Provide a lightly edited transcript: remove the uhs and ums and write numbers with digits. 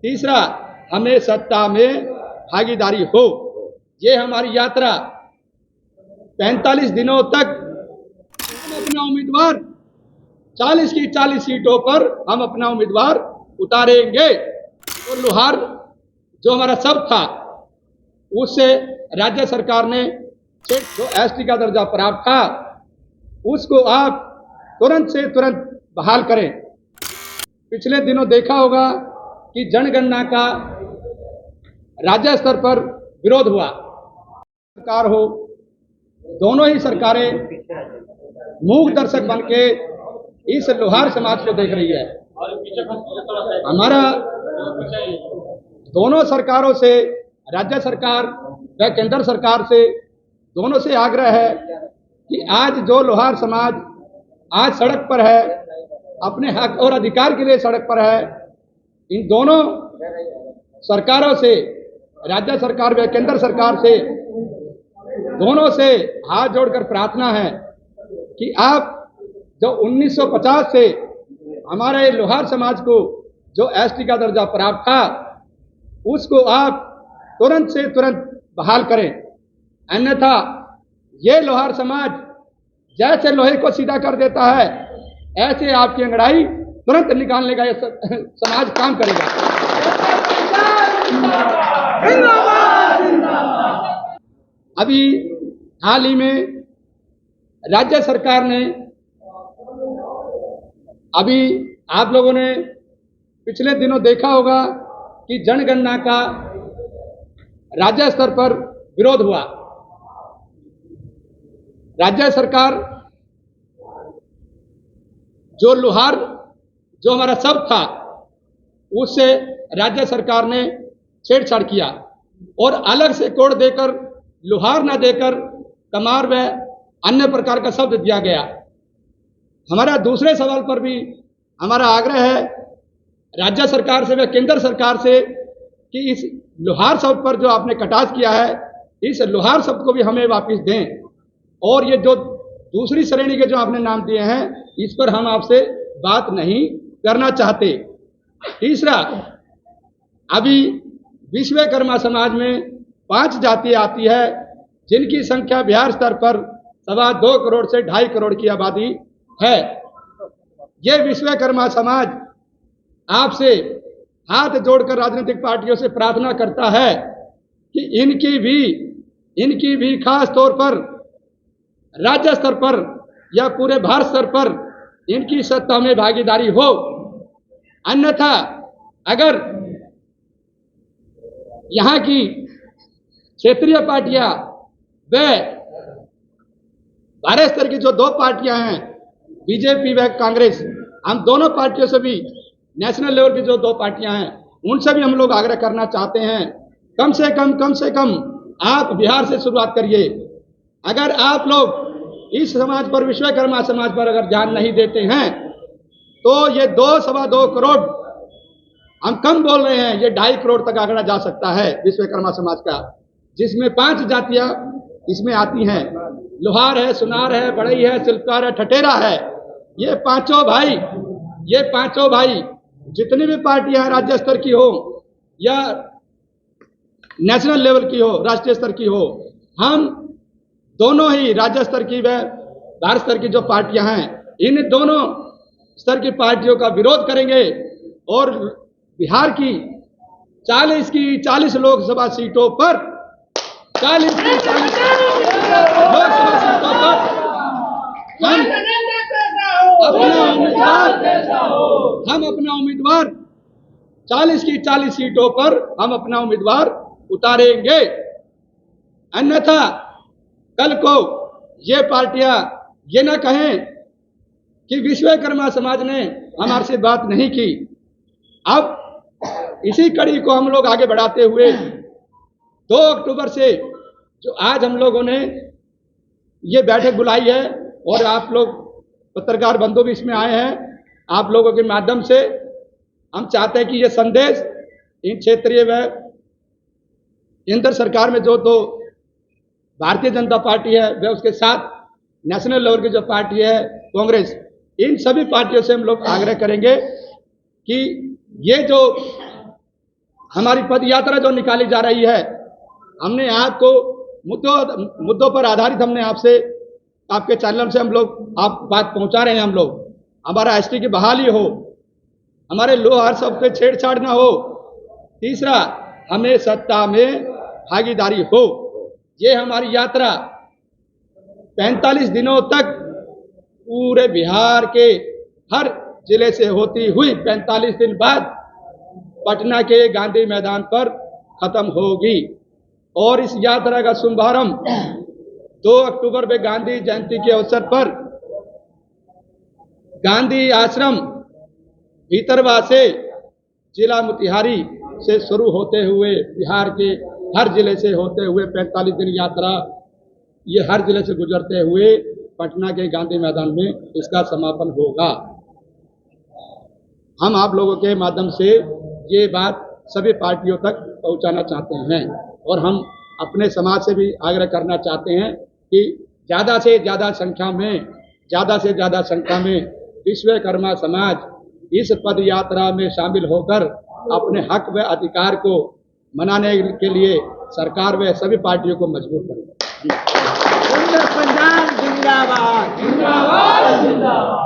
तीसरा, हमें सत्ता में भागीदारी हो। ये हमारी यात्रा 45 दिनों तक हम अपना उम्मीदवार 40 की 40 सीटों पर हम अपना उम्मीदवार उतारेंगे। और लोहार जो हमारा सब था उससे राज्य सरकार ने जो एसटी का दर्जा प्राप्त था उसको आप तुरंत से तुरंत बहाल करें। पिछले दिनों देखा होगा कि जनगणना का राज्य स्तर पर विरोध हुआ। सरकार हो, दोनों ही सरकारें मूक दर्शक बन के इस लोहार समाज को देख रही है। हमारा दोनों सरकारों से, राज्य सरकार व केंद्र सरकार से, दोनों से आग्रह है कि आज जो लोहार समाज आज सड़क पर है, अपने हक और अधिकार के लिए सड़क पर है, इन दोनों सरकारों से, राज्य सरकार व केंद्र सरकार से, दोनों से हाथ जोड़कर प्रार्थना है कि आप जो 1950 से हमारे लोहार समाज को जो एसटी का दर्जा प्राप्त था उसको आप तुरंत से तुरंत बहाल करें। अन्यथा ये लोहार समाज जैसे लोहे को सीधा कर देता है ऐसे आपकी अंगड़ाई तुरंत निकालने का यह समाज काम करेगा। अभी हाल ही में राज्य सरकार ने, अभी आप लोगों ने पिछले दिनों देखा होगा कि जनगणना का राज्य स्तर पर विरोध हुआ। राज्य सरकार जो लोहार जो हमारा सब था उससे राज्य सरकार ने छेड़छाड़ किया और अलग से कोड देकर, लोहार न देकर कमार व अन्य प्रकार का शब्द दिया गया। हमारा दूसरे सवाल पर भी हमारा आग्रह है राज्य सरकार से व केंद्र सरकार से कि इस लोहार शब्द पर जो आपने कटाक्ष किया है, इस लोहार शब्द को भी हमें वापस दें। और ये जो दूसरी श्रेणी के जो आपने नाम दिए हैं, इस पर हम आपसे बात नहीं करना चाहते। तीसरा, अभी विश्वकर्मा समाज में 5 जातियां आती है जिनकी संख्या बिहार स्तर पर 2.25 करोड़ से 2.5 करोड़ की आबादी है। ये विश्वकर्मा समाज आपसे हाथ जोड़कर राजनीतिक पार्टियों से प्रार्थना करता है कि इनकी भी खास तौर पर राज्य स्तर पर या पूरे भारत स्तर पर इनकी सत्ता में भागीदारी हो। अन्यथा अगर यहाँ की क्षेत्रीय पार्टियां व भारत स्तर की जो 2 पार्टियां हैं, बीजेपी व कांग्रेस, हम दोनों पार्टियों से भी, नेशनल लेवल की जो 2 पार्टियां हैं उनसे भी हम लोग आग्रह करना चाहते हैं कम से कम आप बिहार से शुरुआत करिए। अगर आप लोग इस समाज पर, विश्वकर्मा समाज पर अगर ध्यान नहीं देते हैं तो ये 2.25 करोड़, हम कम बोल रहे हैं, ये 2.5 करोड़ तक आंकड़ा जा सकता है विश्वकर्मा समाज का, जिसमें 5 जातियां इसमें आती हैं। लोहार है, सुनार है, बढ़ई है, शिल्पकार है, ठठेरा है। ये पांचों भाई जितनी भी पार्टियां हैं, राज्य स्तर की हो या नेशनल लेवल की हो, राष्ट्रीय स्तर की हो, हम दोनों ही राज्य स्तर की व भारत स्तर की जो पार्टियां हैं, इन दोनों स्तर की पार्टियों का विरोध करेंगे और बिहार की 40 लोकसभा सीटों पर 40 लोकसभा सीटों पर हम अपना उम्मीदवार 40 की 40 सीटों पर हम अपना उम्मीदवार उतारेंगे। अन्यथा कल को ये पार्टियां ये ना कहें कि विश्वकर्मा समाज ने हमारे से बात नहीं की। अब इसी कड़ी को हम लोग आगे बढ़ाते हुए 2 अक्टूबर से जो आज हम लोगों ने ये बैठक बुलाई है और आप लोग पत्रकार बंधु भी इसमें आए हैं, आप लोगों के माध्यम से हम चाहते हैं कि ये संदेश इन क्षेत्रीय व केंद्र सरकार में जो 2 भारतीय जनता पार्टी है व उसके साथ नेशनल लेवल की जो पार्टी है कांग्रेस, इन सभी पार्टियों से हम लोग आग्रह करेंगे कि ये जो हमारी पद यात्रा जो निकाली जा रही है, हमने आपको मुद्दों पर आधारित हमने आपसे आपके चैनल से हम लोग आप बात पहुंचा रहे हैं। हम लोग हमारा एसटी की बहाली हो, हमारे लोहार सब पे छेड़छाड़ ना हो, तीसरा हमें सत्ता में भागीदारी हो। ये हमारी यात्रा 45 दिनों तक पूरे बिहार के हर जिले से होती हुई 45 दिन बाद पटना के गांधी मैदान पर खत्म होगी। और इस यात्रा का शुभारंभ 2 अक्टूबर में गांधी जयंती के अवसर पर गांधी आश्रम भीतरवा से जिला मोतिहारी से शुरू होते हुए बिहार के हर जिले से होते हुए 45 दिन यात्रा ये हर जिले से गुजरते हुए पटना के गांधी मैदान में इसका समापन होगा। हम आप लोगों के माध्यम से ये बात सभी पार्टियों तक पहुंचाना चाहते हैं और हम अपने समाज से भी आग्रह करना चाहते हैं कि ज़्यादा से ज़्यादा संख्या में विश्वकर्मा समाज इस पद यात्रा में शामिल होकर अपने हक व अधिकार को मनाने के लिए सरकार व सभी पार्टियों को मजबूर करें। पंजाब जिंदाबाद जिंदाबाद जिंदाबाद।